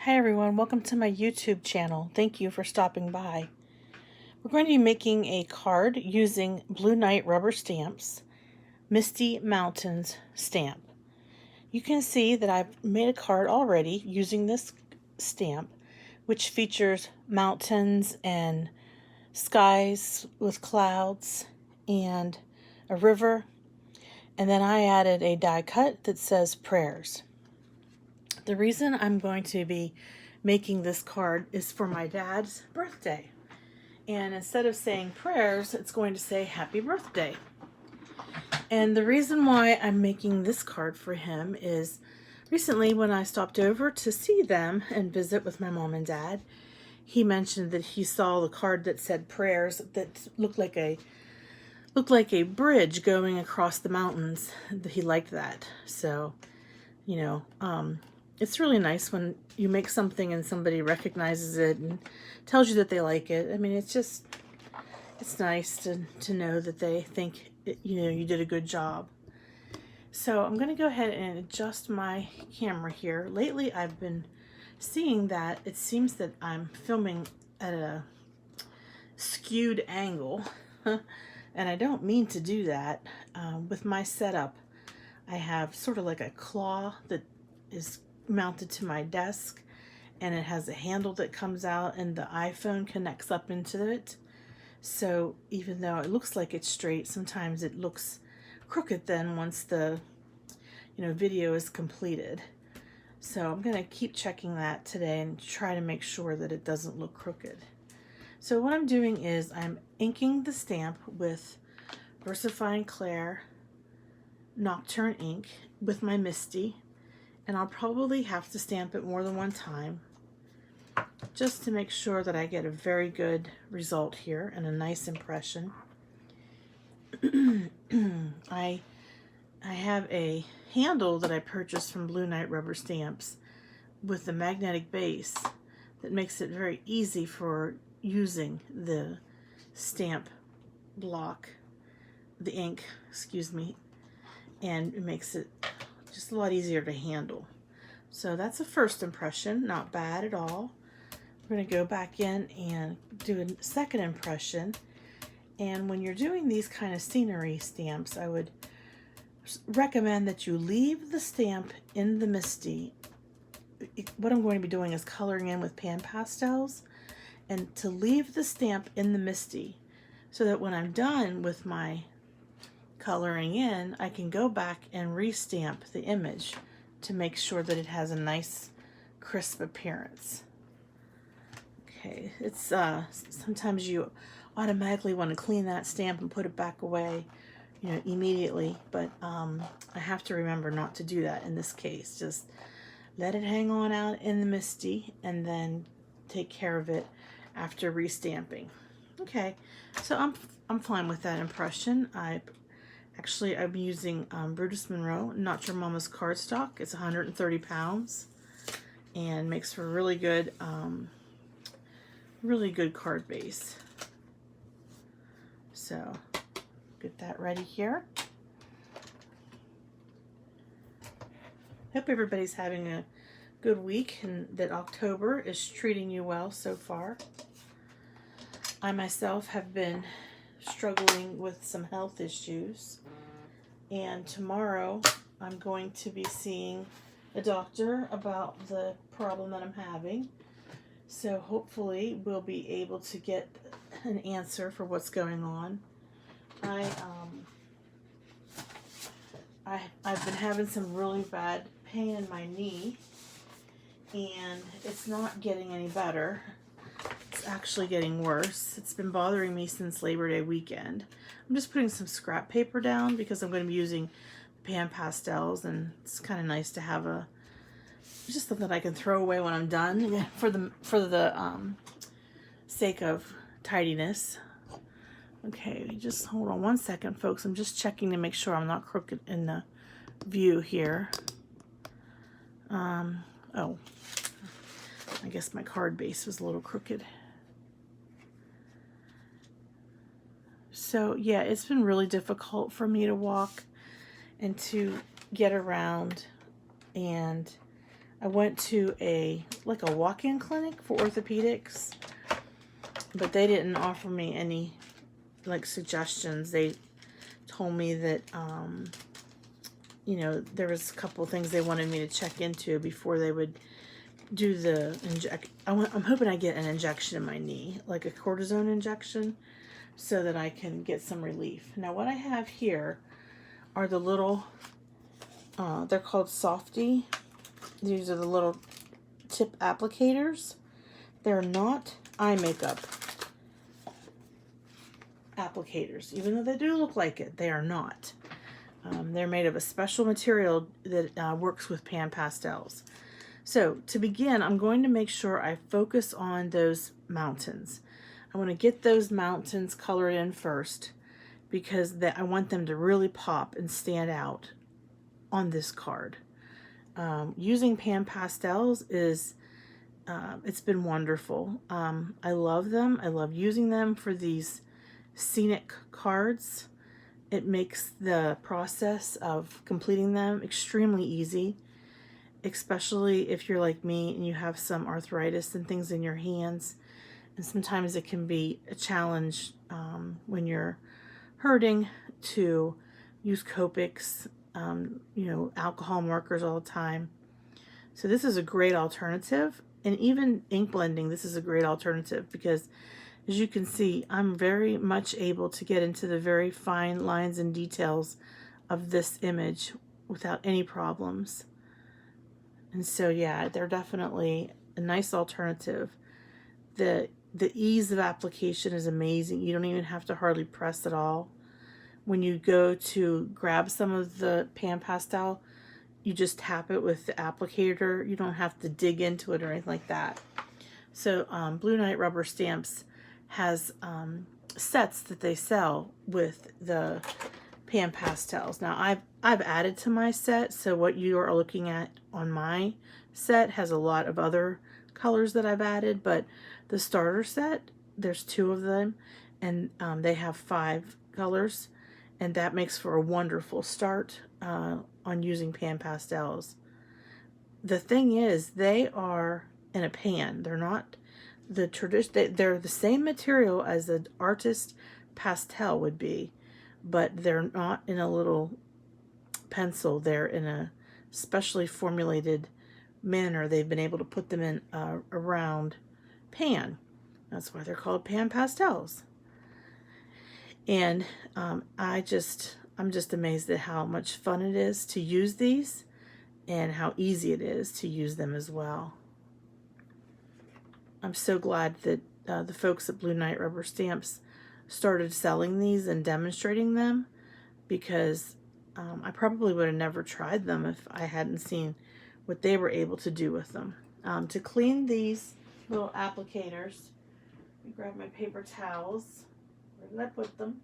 Hi everyone, welcome to my YouTube channel. Thank you for stopping by. We're going to be making a card using Blue Night rubber stamps, Misty Mountains stamp. You can see that I've made a card already using this stamp, which features mountains and skies with clouds and a river. And then I added a die cut that says prayers. The reason I'm going to be making this card is for my dad's birthday. And instead of saying prayers, it's going to say happy birthday. And the reason why I'm making this card for him is recently when I stopped over to see them and visit with my mom and dad, he mentioned that he saw the card that said prayers that looked like a bridge going across the mountains. He liked that. So, it's really nice when you make something and somebody recognizes it and tells you that they like it. I mean, it's nice to know that they think, you did a good job. So I'm going to go ahead and adjust my camera here. Lately, I've been seeing that it seems that I'm filming at a skewed angle. And I don't mean to do that. With my setup, I have sort of like a claw that is mounted to my desk, and it has a handle that comes out and the iPhone connects up into it. So even though it looks like it's straight, sometimes it looks crooked then once the video is completed. So I'm going to keep checking that today and try to make sure that it doesn't look crooked. So what I'm doing is I'm inking the stamp with VersaFine Clair Nocturne ink with my Misty. And I'll probably have to stamp it more than one time just to make sure that I get a very good result here and a nice impression. I have a handle that I purchased from Blue Night Rubber Stamps with a magnetic base that makes it very easy for using the stamp block, the ink, excuse me, and it makes it just a lot easier to handle. So that's a first impression, not bad at all. We're going to go back in and do a second impression. And when you're doing these kind of scenery stamps, I would recommend that you leave the stamp in the Misty. What I'm going to be doing is coloring in with pan pastels, and to leave the stamp in the Misty so that when I'm done with my coloring in, I can go back and restamp the image to make sure that it has a nice crisp appearance. Okay, it's sometimes you automatically want to clean that stamp and put it back away, immediately, but I have to remember not to do that in this case. Just let it hang on out in the Misty and then take care of it after restamping. Okay, so I'm fine with that impression. I'm using Brutus Monroe, Not Your Mama's cardstock. It's 130 pounds and makes for a really good card base. So get that ready here. Hope everybody's having a good week and that October is treating you well so far. I myself have been struggling with some health issues, and tomorrow I'm going to be seeing a doctor about the problem that I'm having. So hopefully we'll be able to get an answer for what's going on. I've been having some really bad pain in my knee, and it's not getting any better. It's actually getting worse. It's been bothering me since Labor Day weekend. I'm just putting some scrap paper down because I'm going to be using pan pastels, and it's kind of nice to have just something that I can throw away when I'm done for the sake of tidiness. Okay, just hold on one second, folks. I'm just checking to make sure I'm not crooked in the view here. Oh, I guess my card base was a little crooked. So yeah, it's been really difficult for me to walk and to get around, and I went to like a walk-in clinic for orthopedics, but they didn't offer me any like suggestions. They told me that you know, there was a couple of things they wanted me to check into before they would do the inject. I'm hoping I get an injection in my knee, like a cortisone injection, so that I can get some relief. Now what I have here are the little, they're called Softy. These are the little tip applicators. They're not eye makeup applicators, even though they do look like it. They are not. They're made of a special material that works with pan pastels. So to begin, I'm going to make sure I focus on those mountains. I want to get those mountains colored in first because I want them to really pop and stand out on this card. Using pan pastels is, it's been wonderful. I love them. I love using them for these scenic cards. It makes the process of completing them extremely easy, especially if you're like me and you have some arthritis and things in your hands. And sometimes it can be a challenge when you're hurting to use Copics, you know, alcohol markers all the time. So this is a great alternative. And even ink blending, this is a great alternative because, as you can see, I'm very much able to get into the very fine lines and details of this image without any problems. And so, yeah, they're definitely a nice alternative. The ease of application is amazing. You don't even have to hardly press at all. When you go to grab some of the pan pastel, you just tap it with the applicator. You don't have to dig into it or anything like that. So Blue Night Rubber Stamps has sets that they sell with the pan pastels. Now I've added to my set, so what you are looking at on my set has a lot of other colors that I've added, but the starter set, there's 2 of them, and they have 5 colors, and that makes for a wonderful start on using pan pastels. The thing is, they are in a pan. They're not the tradition. They're the same material as an artist pastel would be, but they're not in a little pencil. They're in a specially formulated manner. They've been able to put them in a round pan. That's why they're called pan pastels. And I'm just amazed at how much fun it is to use these and how easy it is to use them as well. I'm so glad that the folks at Blue Night Rubber Stamps started selling these and demonstrating them, because I probably would have never tried them if I hadn't seen what they were able to do with them. To clean these little applicators, I grab my paper towels. Where did I put them?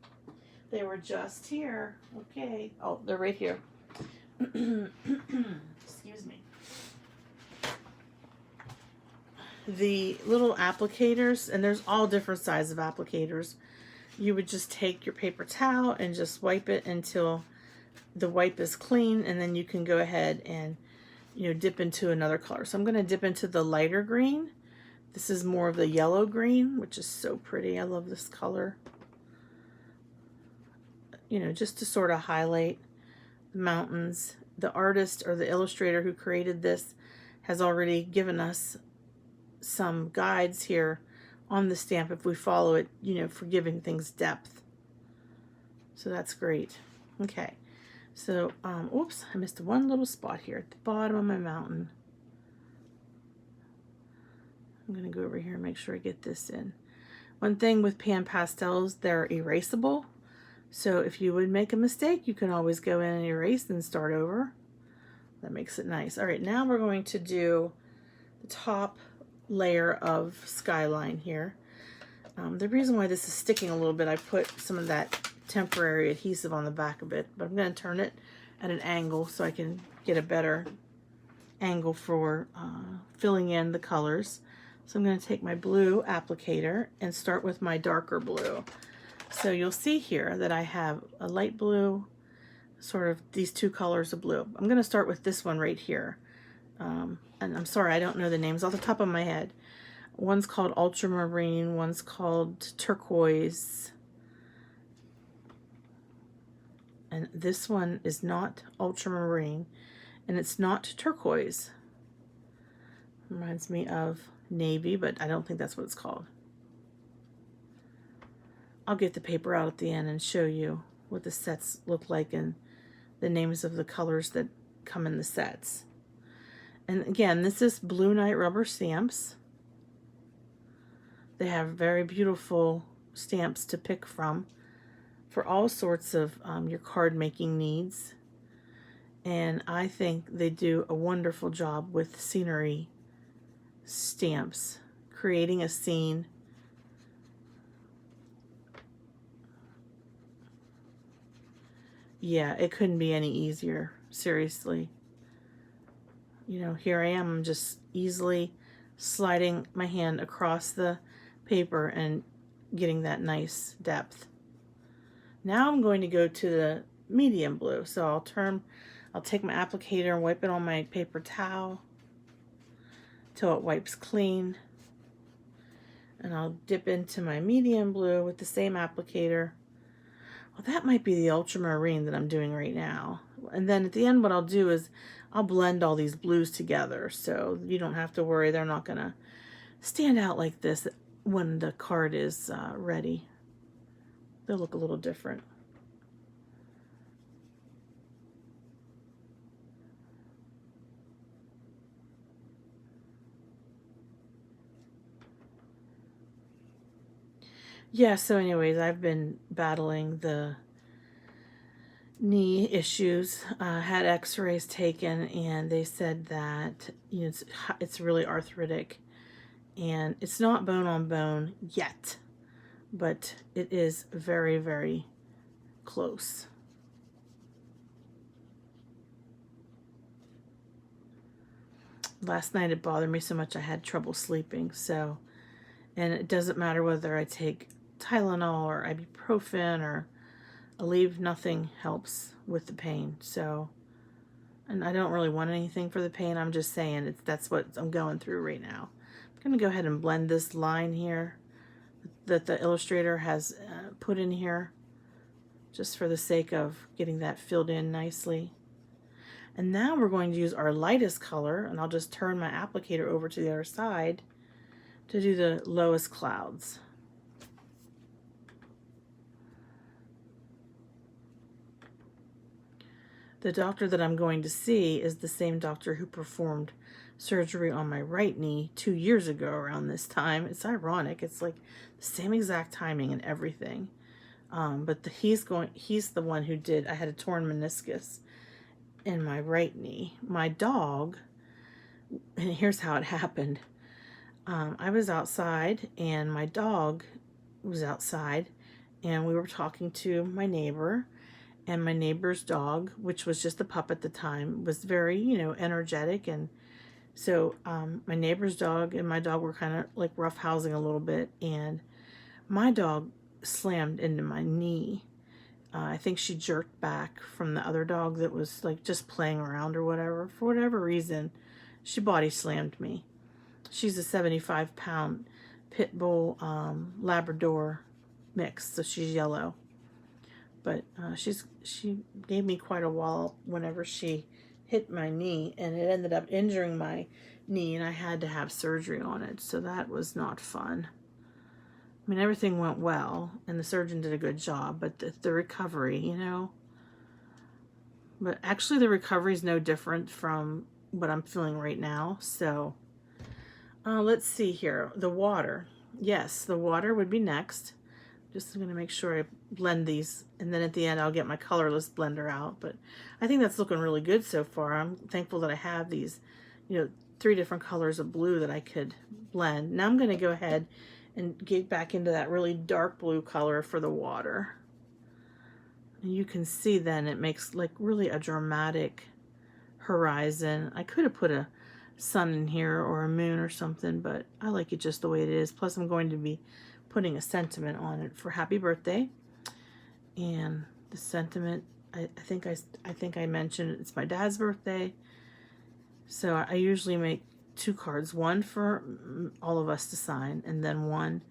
They were just here. Okay. Oh, they're right here. Excuse me. The little applicators, and there's all different sizes of applicators. You would just take your paper towel and just wipe it until the wipe is clean, and then you can go ahead and, you know, dip into another color. So I'm going to dip into the lighter green. This is more of the yellow green, which is so pretty. I love this color. You know, just to sort of highlight the mountains. The artist or the illustrator who created this has already given us some guides here on the stamp if we follow it, you know, for giving things depth. So that's great. Okay, so oops, I missed one little spot here at the bottom of my mountain. I'm gonna go over here and make sure I get this in. One thing with pan pastels, they're erasable. So if you would make a mistake, you can always go in and erase and start over. That makes it nice. All right, now we're going to do the top layer of skyline here. The reason why this is sticking a little bit, I put some of that temporary adhesive on the back of it, but I'm going to turn it at an angle so I can get a better angle for filling in the colors. So I'm going to take my blue applicator and start with my darker blue. So you'll see here that I have a light blue, sort of these 2 colors of blue. I'm going to start with this one right here. And I'm sorry, I don't know the names off the top of my head. One's called ultramarine, one's called turquoise, and this one is not ultramarine, and it's not turquoise. Reminds me of navy, but I don't think that's what it's called. I'll get the paper out at the end and show you what the sets look like and the names of the colors that come in the sets. And again, this is Blue Night rubber stamps. They have very beautiful stamps to pick from for all sorts of your card making needs. And I think they do a wonderful job with scenery stamps, creating a scene. Yeah, it couldn't be any easier, seriously. You know, here I am, I'm just easily sliding my hand across the paper and getting that nice depth. Now I'm going to go to the medium blue. So I'll take my applicator and wipe it on my paper towel till it wipes clean. And I'll dip into my medium blue with the same applicator. Well, that might be the ultramarine that I'm doing right now. And then at the end, what I'll do is I'll blend all these blues together, so you don't have to worry they're not gonna stand out like this when the card is ready. They'll look a little different. Yeah, so anyways, I've been battling the knee issues. Had x-rays taken, and they said that, you know, it's really arthritic, and it's not bone on bone yet, but it is very, very close. Last night it bothered me so much I had trouble sleeping, so, and it doesn't matter whether I take Tylenol or ibuprofen or Aleve, nothing helps with the pain. So, and I don't really want anything for the pain, I'm just saying that's what I'm going through right now. I'm going to go ahead and blend this line here that the illustrator has put in here, just for the sake of getting that filled in nicely. And now we're going to use our lightest color, and I'll just turn my applicator over to the other side to do the lowest clouds. The doctor that I'm going to see is the same doctor who performed surgery on my right knee 2 years ago around this time. It's ironic. It's like the same exact timing and everything. But he's the one who did, I had a torn meniscus in my right knee. My dog, and here's how it happened. I was outside, and my dog was outside, and we were talking to my neighbor, and my neighbor's dog, which was just a pup at the time, was very, you know, energetic. And so my neighbor's dog and my dog were kind of like roughhousing a little bit, and my dog slammed into my knee. I think she jerked back from the other dog that was like just playing around or whatever. For whatever reason, she body slammed me. She's a 75-pound pit bull Labrador mix, so she's yellow. But she gave me quite a wallop whenever she hit my knee, and it ended up injuring my knee, and I had to have surgery on it, so that was not fun. I mean, everything went well, and the surgeon did a good job, but the recovery, you know. But actually, the recovery is no different from what I'm feeling right now, so let's see here. The water. Yes, the water would be next. Just going to make sure I blend these, and then at the end I'll get my colorless blender out. But I think that's looking really good so far. I'm thankful that I have these, you know, 3 different colors of blue that I could blend. Now I'm going to go ahead and get back into that really dark blue color for the water. And you can see then it makes like really a dramatic horizon. I could have put a sun in here or a moon or something, but I like it just the way it is. Plus I'm going to be putting a sentiment on it for happy birthday. And the sentiment, I think I mentioned it's my dad's birthday, So I usually make 2 cards, one for all of us to sign, and then one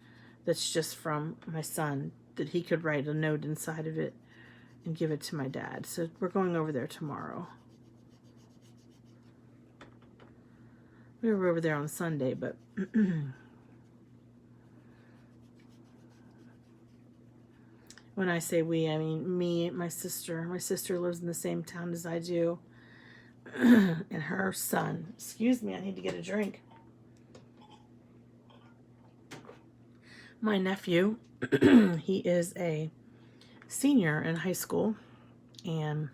that's just from my son that he could write a note inside of it and give it to my dad. So we're going over there tomorrow. We were over there on Sunday, but when I say we, I mean me, my sister. My sister lives in the same town as I do. And her son. Excuse me, I need to get a drink. My nephew, he is a senior in high school, and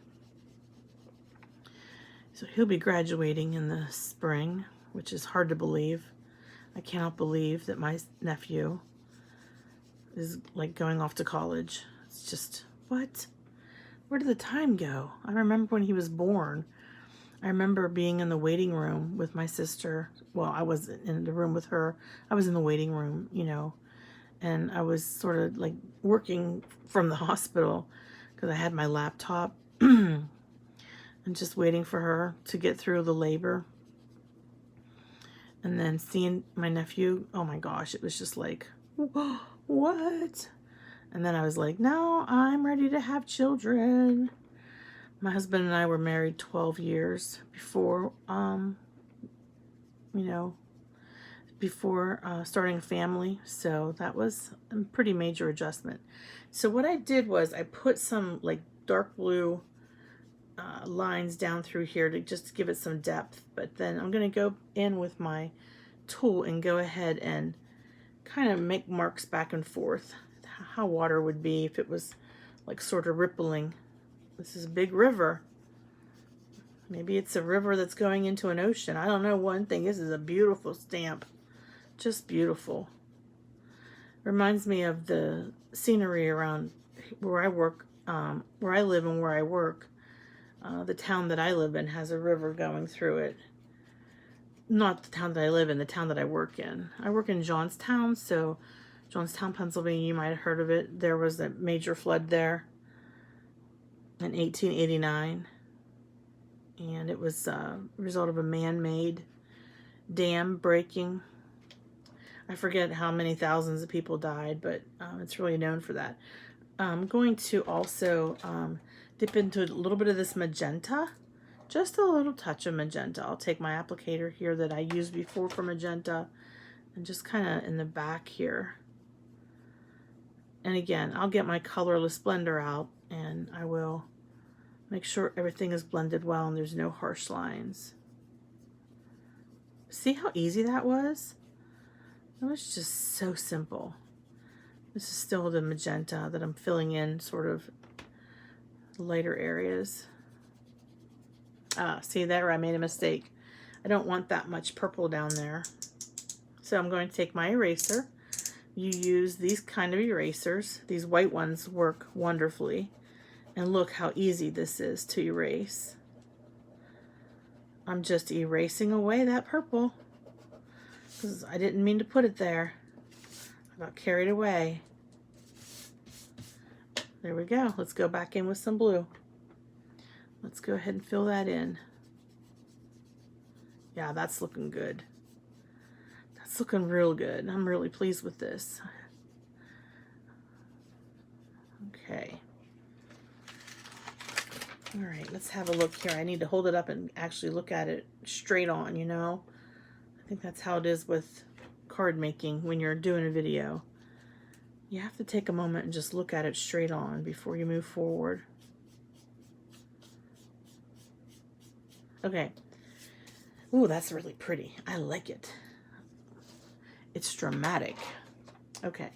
so he'll be graduating in the spring, which is hard to believe. I cannot believe that my nephew is like going off to college. It's just, what? Where did the time go? I remember when he was born. I remember being in the waiting room with my sister. Well, I was in the room with her. I was in the waiting room, you know, and I was sort of like working from the hospital because I had my laptop and just waiting for her to get through the labor. And then seeing my nephew, oh my gosh, it was just like, what? And then I was like, no, I'm ready to have children. My husband and I were married 12 years before, you know, before starting a family. So that was a pretty major adjustment. So what I did was I put some like dark blue lines down through here to just give it some depth. But then I'm going to go in with my tool and go ahead and kind of make marks back and forth. How water would be if it was like sort of rippling. This is a big river. Maybe it's a river that's going into an ocean. I don't know. One thing, this is a beautiful stamp. Just beautiful. Reminds me of the scenery around where I work, where I live and where I work. The town that I live in has a river going through it. Not the town that I live in, the town that I work in. I work in Johnstown, so Johnstown, Pennsylvania, you might have heard of it. There was a major flood there in 1889, and it was a result of a man-made dam breaking. I forget how many thousands of people died, but it's really known for that. I'm going to also dip into a little bit of this magenta, just a little touch of magenta. I'll take my applicator here that I used before for magenta and just kind of in the back here. And again, I'll get my colorless blender out and I will make sure everything is blended well and there's no harsh lines. See how easy that was? It was just so simple. This is still the magenta that I'm filling in sort of lighter areas. See there, I made a mistake. I don't want that much purple down there. So I'm going to take my eraser. You use these kind of erasers. These white ones work wonderfully. And look how easy this is to erase. I'm just erasing away that purple because I didn't mean to put it there. I got carried away. There we go. Let's go back in with some blue. Let's go ahead and fill that in. Yeah, that's looking good. That's looking real good. I'm really pleased with this. Okay. All right, let's have a look here. I need to hold it up and actually look at it straight on, you know. I think that's how it is with card making when you're doing a video. You have to take a moment and just look at it straight on before you move forward. Okay. Ooh, that's really pretty. I like it. It's dramatic. Okay.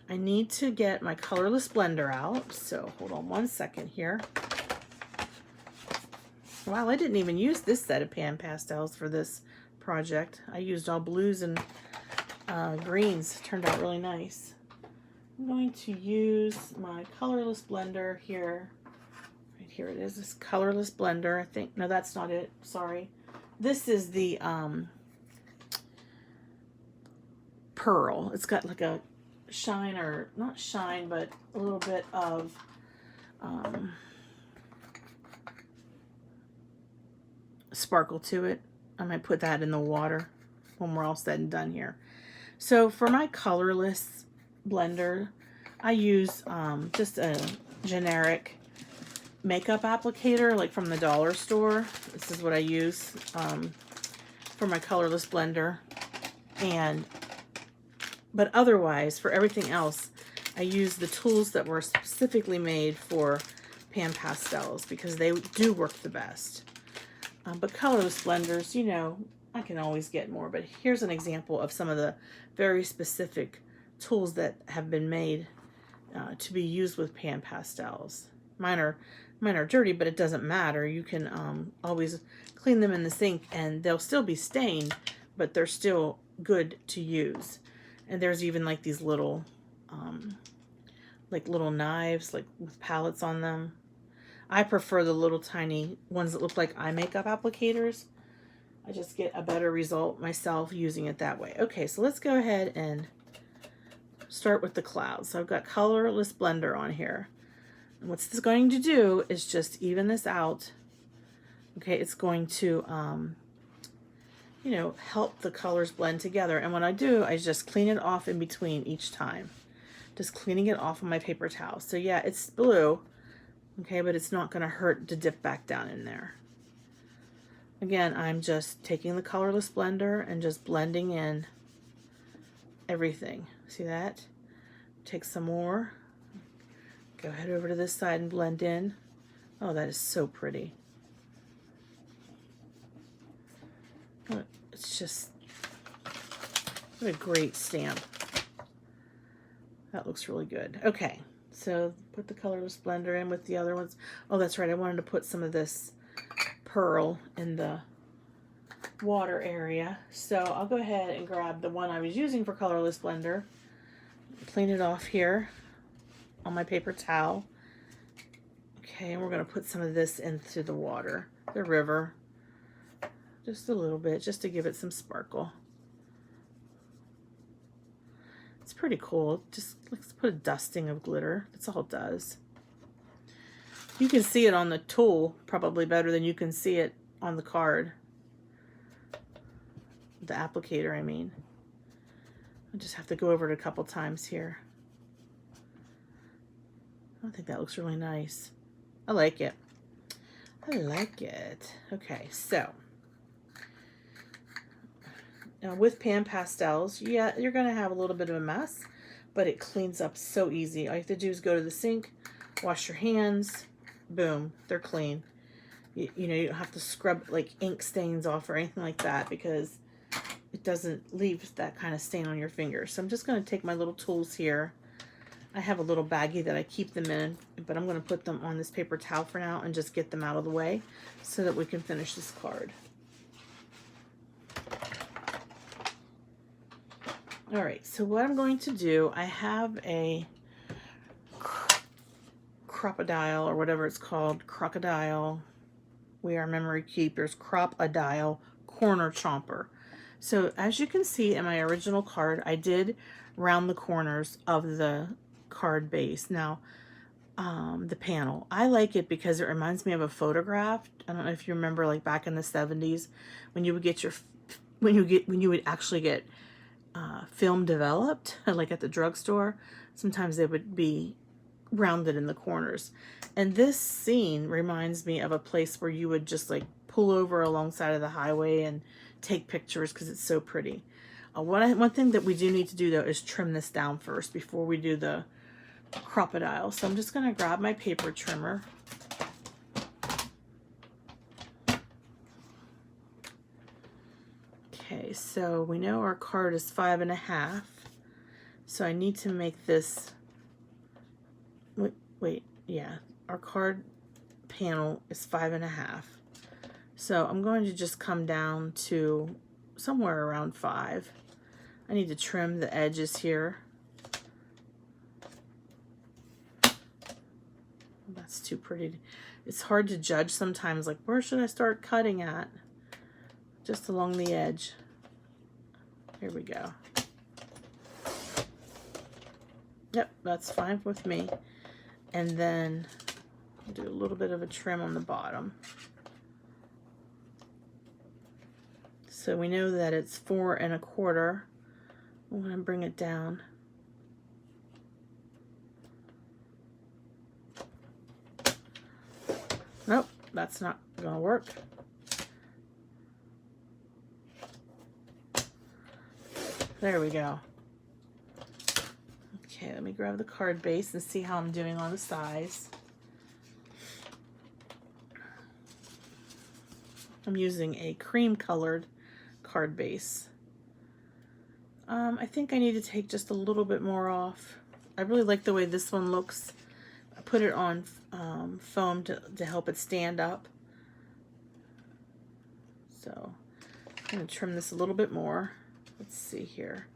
I need to get my colorless blender out. So hold on one second here. Wow, I didn't even use this set of pan pastels for this project. I used all blues and greens. It turned out really nice. I'm going to use my colorless blender here. Right here it is, this colorless blender, I think. No, that's not it. Sorry. This is the Pearl. It's got like a shine, or not shine, but a little bit of sparkle to it. I might put that in the water when we're all said and done here. So for my colorless blender, I use just a generic makeup applicator, like from the dollar store. This is what I use for my colorless blender. But otherwise, for everything else, I use the tools that were specifically made for pan pastels because they do work the best. But colorless blenders, you know, I can always get more. But here's an example of some of the very specific tools that have been made to be used with pan pastels. Mine are dirty, but it doesn't matter. You can always clean them in the sink and they'll still be stained, but they're still good to use. And there's even like these little little knives, like with pallets on them. I prefer the little tiny ones that look like eye makeup applicators. I just get a better result myself using it that way. Okay, so let's go ahead and start with the clouds. So I've got colorless blender on here. And what this is going to do is just even this out. Okay, it's going to, you know, help the colors blend together. And what I do, I just clean it off in between each time. Just cleaning it off on my paper towel. So yeah, it's blue, okay, but it's not going to hurt to dip back down in there. Again, I'm just taking the colorless blender and just blending in everything. See that? Take some more. Go ahead over to this side and blend in. Oh, that is so pretty. It's just, what a great stamp. That looks really good. Okay, so put the colorless blender in with the other ones. Oh, that's right. I wanted to put some of this pearl in the water area. So I'll go ahead and grab the one I was using for colorless blender. Clean it off here on my paper towel. Okay, and we're going to put some of this into the water, the river. Just a little bit, just to give it some sparkle. It's pretty cool. Just let's put a dusting of glitter. That's all it does. You can see it on the tool probably better than you can see it on the card. The applicator, I mean. I just have to go over it a couple times here. I think that looks really nice. I like it. I like it. Okay, so now with pan pastels, yeah, you're going to have a little bit of a mess, but it cleans up so easy. All you have to do is go to the sink, wash your hands, boom, they're clean. You know, you don't have to scrub like ink stains off or anything like that because it doesn't leave that kind of stain on your fingers. So I'm just going to take my little tools here. I have a little baggie that I keep them in, but I'm going to put them on this paper towel for now and just get them out of the way so that we can finish this card. All right, so what I'm going to do, I have a crocodile or whatever it's called, crocodile, we are memory keepers, crop-a-dial corner chomper. So as you can see in my original card, I did round the corners of the card base. Now, the panel, I like it because it reminds me of a photograph. I don't know if you remember, like back in the 70s, when you would get your, when you would actually get film developed, like at the drugstore. Sometimes they would be rounded in the corners. And this scene reminds me of a place where you would just like pull over alongside of the highway and take pictures because it's so pretty. One thing that we do need to do though is trim this down first before we do the crocodile. So I'm just going to grab my paper trimmer. Okay, so we know our card is 5.5. So I need to make this, yeah, our card panel is 5.5. So I'm going to just come down to somewhere around 5. I need to trim the edges here. That's too pretty. It's hard to judge sometimes, like where should I start cutting at? Just along the edge. Here we go. Yep, that's fine with me. And then do a little bit of a trim on the bottom. So we know that it's 4 1/4. I'm going to bring it down. Nope, that's not going to work. There we go. Okay, let me grab the card base and see how I'm doing on the size. I'm using a cream colored card base. I think I need to take just a little bit more off. I really like the way this one looks. I put it on foam to help it stand up. So I'm going to trim this a little bit more. Let's see here.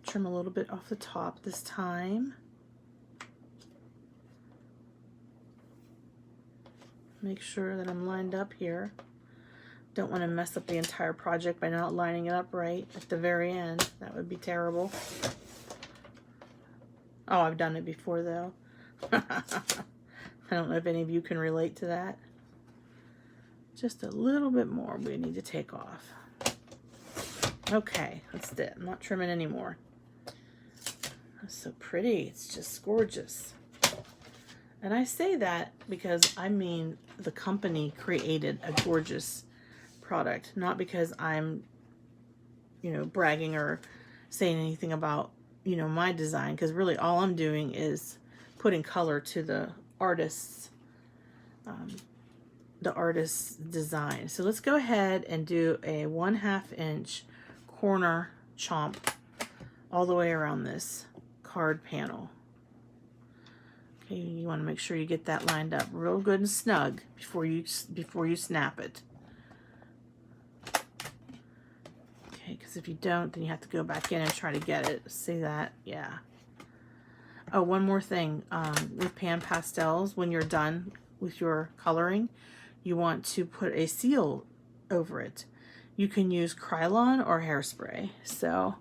Trim a little bit off the top this time. Make sure that I'm lined up here. Don't want to mess up the entire project by not lining it up right at the very end. That would be terrible. Oh, I've done it before though. I don't know if any of you can relate to that. Just a little bit more we need to take off. Okay, that's it. I'm not trimming anymore. That's so pretty. It's just gorgeous. And I say that because I mean the company created a gorgeous product, not because I'm, you know, bragging or saying anything about, you know, my design, because really all I'm doing is putting color to the artist's design. So let's go ahead and do a 1/2 inch corner chomp all the way around this card panel. Okay, you want to make sure you get that lined up real good and snug before you snap it. Okay, because if you don't, then you have to go back in and try to get it. See that? Yeah. Oh, one more thing. With pan pastels, when you're done with your coloring, you want to put a seal over it. You can use Krylon or hairspray. So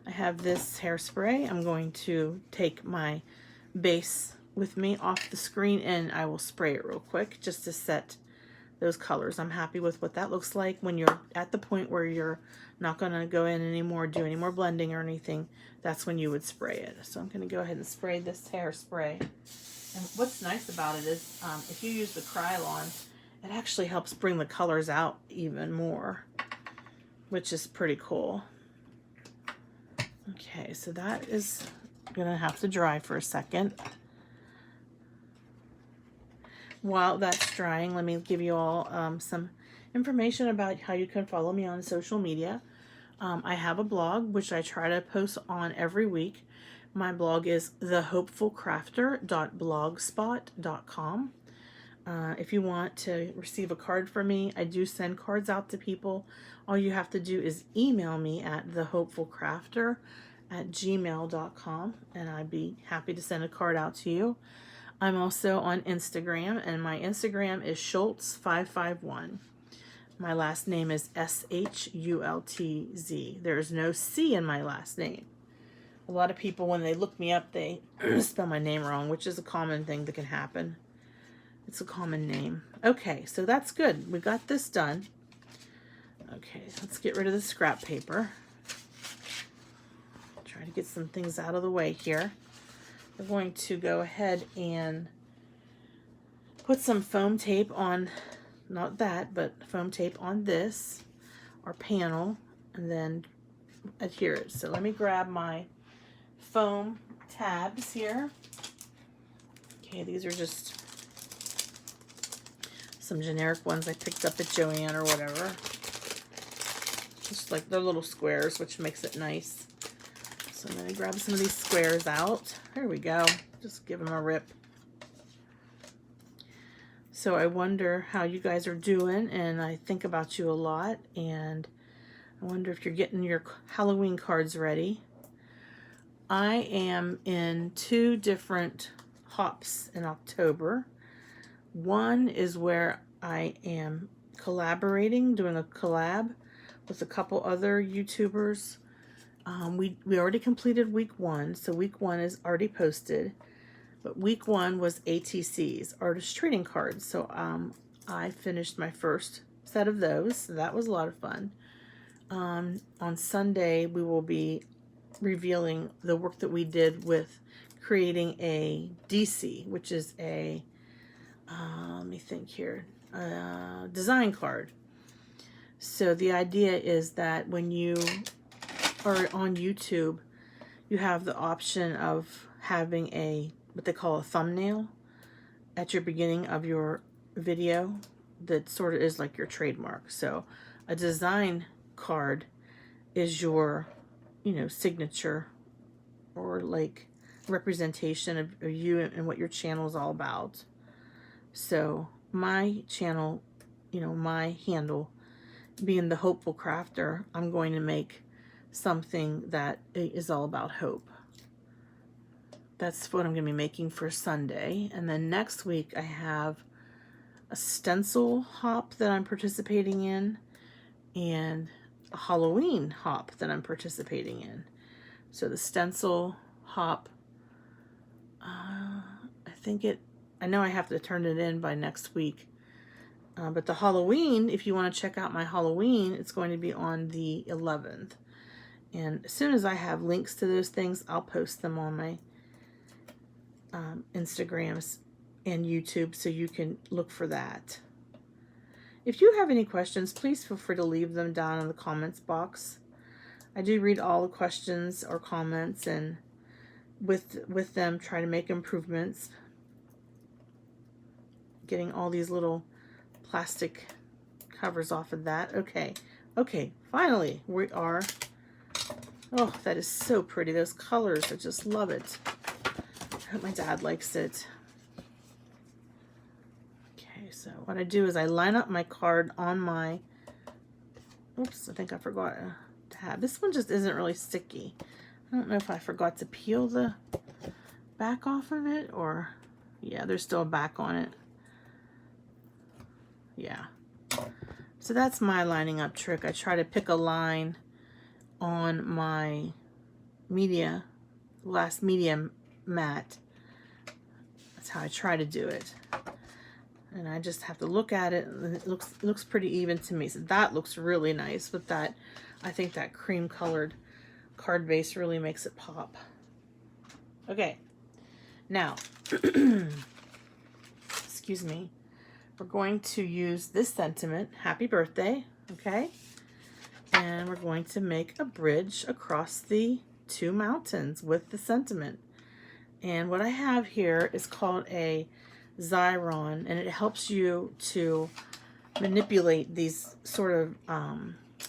I have this hairspray. I'm going to take my base with me off the screen and I will spray it real quick just to set those colors. I'm happy with what that looks like. When you're at the point where you're not going to go in anymore, do any more blending or anything, that's when you would spray it. So I'm going to go ahead and spray this hairspray. And what's nice about it is if you use the Krylon, it actually helps bring the colors out even more, which is pretty cool. Okay, so that is going to have to dry for a second. While that's drying, let me give you all some information about how you can follow me on social media. I have a blog, which I try to post on every week. My blog is thehopefulcrafter.blogspot.com. If you want to receive a card from me, I do send cards out to people. All you have to do is email me at thehopefulcrafter@gmail.com, and I'd be happy to send a card out to you. I'm also on Instagram, and my Instagram is Schultz551. My last name is Schultz. There's no C in my last name. A lot of people, when they look me up, they spell my name wrong, which is a common thing that can happen. It's a common name. Okay, so that's good. We got this done. Okay, let's get rid of the scrap paper. Try to get some things out of the way here. We're going to go ahead and put some foam tape on, not that, but foam tape on this, our panel, and then adhere it. So let me grab my foam tabs here. Okay, these are just some generic ones I picked up at Joann or whatever. Just like they're little squares, which makes it nice. So I'm going to grab some of these squares out. There we go. Just give them a rip. So I wonder how you guys are doing, and I think about you a lot, and I wonder if you're getting your Halloween cards ready. I am in 2 different hops in October. One is where I am collaborating, doing a collab with a couple other YouTubers. We already completed week 1, so week 1 is already posted. But week 1 was ATCs, artist trading cards. So I finished my first set of those. So that was a lot of fun. On Sunday, we will be revealing the work that we did with creating a DC, which is a, let me think here, design card. So the idea is that when you are on YouTube, you have the option of having a, what they call a thumbnail at your beginning of your video that sort of is like your trademark. So a design card is your, signature, or like representation of you and what your channel is all about. So my channel, my handle being the Hopeful Crafter, I'm going to make something that is all about hope. That's what I'm going to be making for Sunday. And then next week I have a stencil hop that I'm participating in, and a Halloween hop that I'm participating in. So the stencil hop, I know I have to turn it in by next week. But the Halloween, if you want to check out my Halloween, it's going to be on the 11th. And as soon as I have links to those things, I'll post them on my Instagrams and YouTube, so you can look for that. If you have any questions, please feel free to leave them down in the comments box. I do read all the questions or comments, and with them try to make improvements. Getting all these little plastic covers off of that. Okay, finally we are. Oh, that is so pretty. Those colors, I just love it. I hope my dad likes it. So what I do is I line up my card on my, oops, I think I forgot a tab. This one just isn't really sticky. I don't know if I forgot to peel the back off of it, or, yeah, there's still a back on it. Yeah. So that's my lining up trick. I try to pick a line on my glass media mat. That's how I try to do it. And I just have to look at it, and it looks pretty even to me. So that looks really nice with that. I think that cream colored card base really makes it pop. Okay, now, excuse me, we're going to use this sentiment, happy birthday, okay? And we're going to make a bridge across the two mountains with the sentiment. And what I have here is called a Xyron, and it helps you to manipulate these sort of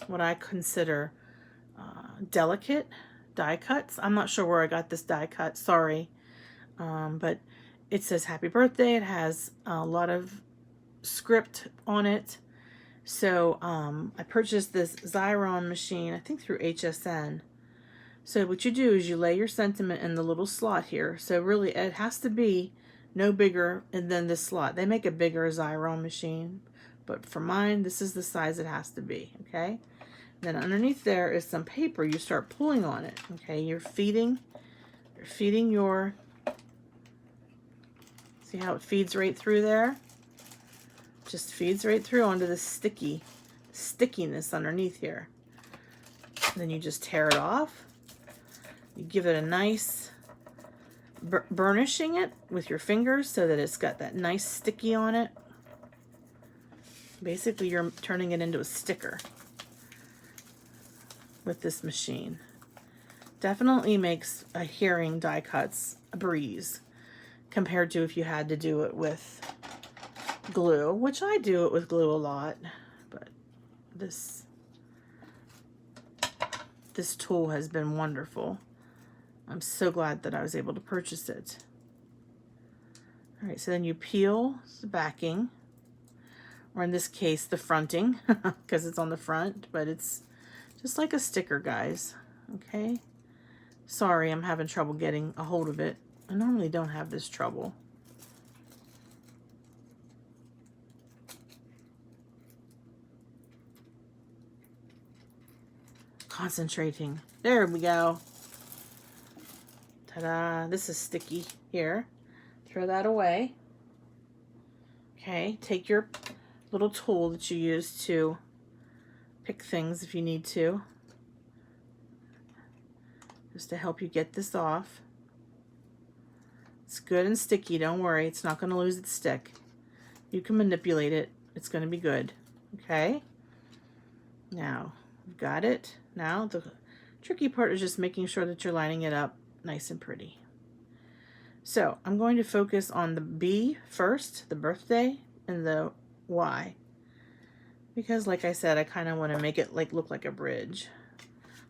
what I consider delicate die cuts. I'm not sure where I got this die cut, sorry, but it says happy birthday. It has a lot of script on it. So I purchased this Xyron machine, I think through HSN. So what you do is you lay your sentiment in the little slot here. So really it has to be no bigger than this slot. They make a bigger Xyron machine, but for mine, this is the size it has to be, okay? Then underneath there is some paper. You start pulling on it, okay? You're feeding your, see how it feeds right through there? Just feeds right through onto the stickiness underneath here. Then you just tear it off. You give it a nice burnishing it with your fingers so that it's got that nice sticky on it. Basically, you're turning it into a sticker with this machine. Definitely makes a hearing die cuts a breeze compared to if you had to do it with glue, which I do it with glue a lot, but this tool has been wonderful. I'm so glad that I was able to purchase it. All right, so then you peel the backing, or in this case, the fronting, because it's on the front, but it's just like a sticker, guys, okay? Sorry, I'm having trouble getting a hold of it. I normally don't have this trouble. Concentrating. There we go. Ta-da! This is sticky here. Throw that away. Okay, take your little tool that you use to pick things if you need to, just to help you get this off. It's good and sticky, don't worry, it's not going to lose its stick. You can manipulate it, it's going to be good. Okay, now you've got it. Now the tricky part is just making sure that you're lining it up nice and pretty. So I'm going to focus on the B first, the birthday, and the Y, because like I said, I kind of want to make it look like a bridge.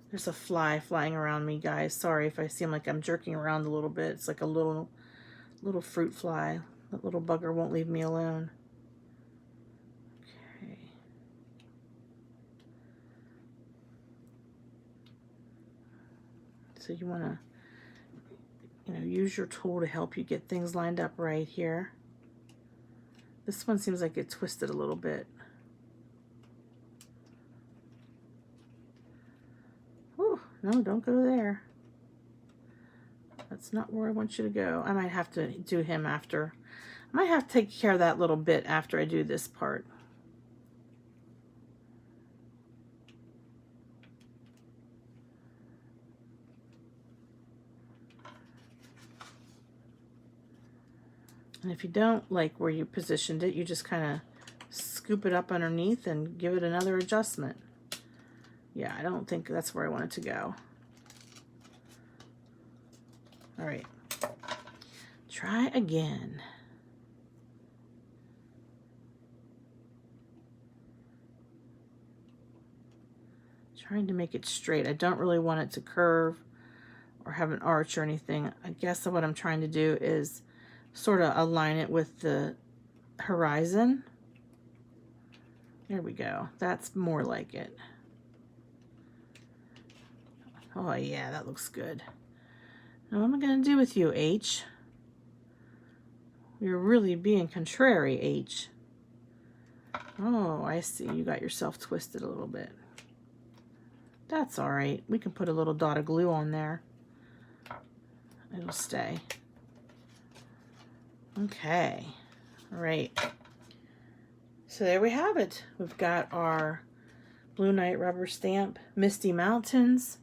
There's a fly flying around me, guys. Sorry if I seem like I'm jerking around a little bit. It's like a little fruit fly. That little bugger won't leave me alone. Okay. So you want to, use your tool to help you get things lined up right here. This one seems like it twisted a little bit. Ooh, no, don't go there. That's not where I want you to go. I might have to do him after. I might have to take care of that little bit after I do this part. And if you don't like where you positioned it, you just kind of scoop it up underneath and give it another adjustment. Yeah, I don't think that's where I want it to go. All right, try again. Trying to make it straight. I don't really want it to curve or have an arch or anything. I guess what I'm trying to do is sort of align it with the horizon. There we go. That's more like it. Oh yeah, that looks good. Now what am I going to do with you, H? You're really being contrary, H. Oh, I see. You got yourself twisted a little bit. That's all right. We can put a little dot of glue on there. It'll stay. Okay. All right. So there we have it. We've got our Blue Night rubber stamp Misty Mountains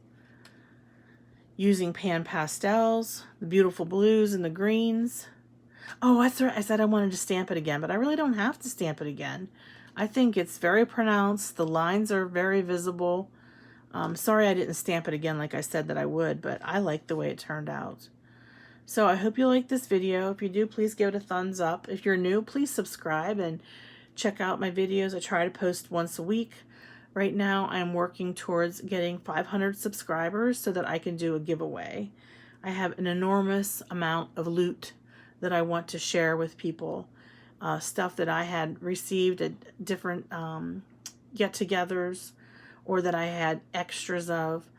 using pan pastels, the beautiful blues and the greens. Oh, that's right. I said I wanted to stamp it again, but I really don't have to stamp it again. I think it's very pronounced. The lines are very visible. Sorry I didn't stamp it again like I said that I would, but I like the way it turned out. So I hope you like this video. If you do, please give it a thumbs up. If you're new, please subscribe and check out my videos. I try to post once a week. Right now, I'm working towards getting 500 subscribers so that I can do a giveaway. I have an enormous amount of loot that I want to share with people. Stuff that I had received at different get-togethers or that I had extras of.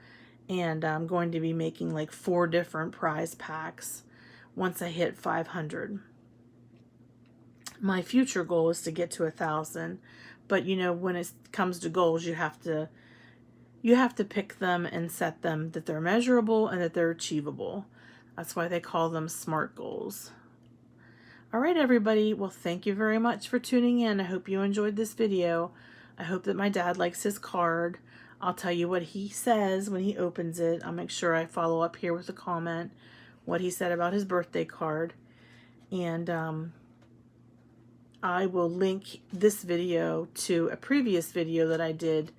And I'm going to be making like 4 different prize packs once I hit 500. My future goal is to get to 1,000, but when it comes to goals, you have to pick them and set them that they're measurable and that they're achievable. That's why they call them SMART goals. All right, everybody. Well, thank you very much for tuning in. I hope you enjoyed this video. I hope that my dad likes his card. I'll tell you what he says when he opens it. I'll make sure I follow up here with a comment, what he said about his birthday card. And I will link this video to a previous video that I did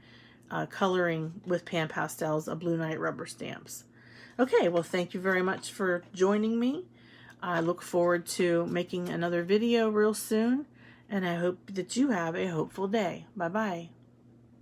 coloring with pan pastels of Blue Night rubber stamps. Okay, well, thank you very much for joining me. I look forward to making another video real soon, and I hope that you have a hopeful day. Bye-bye.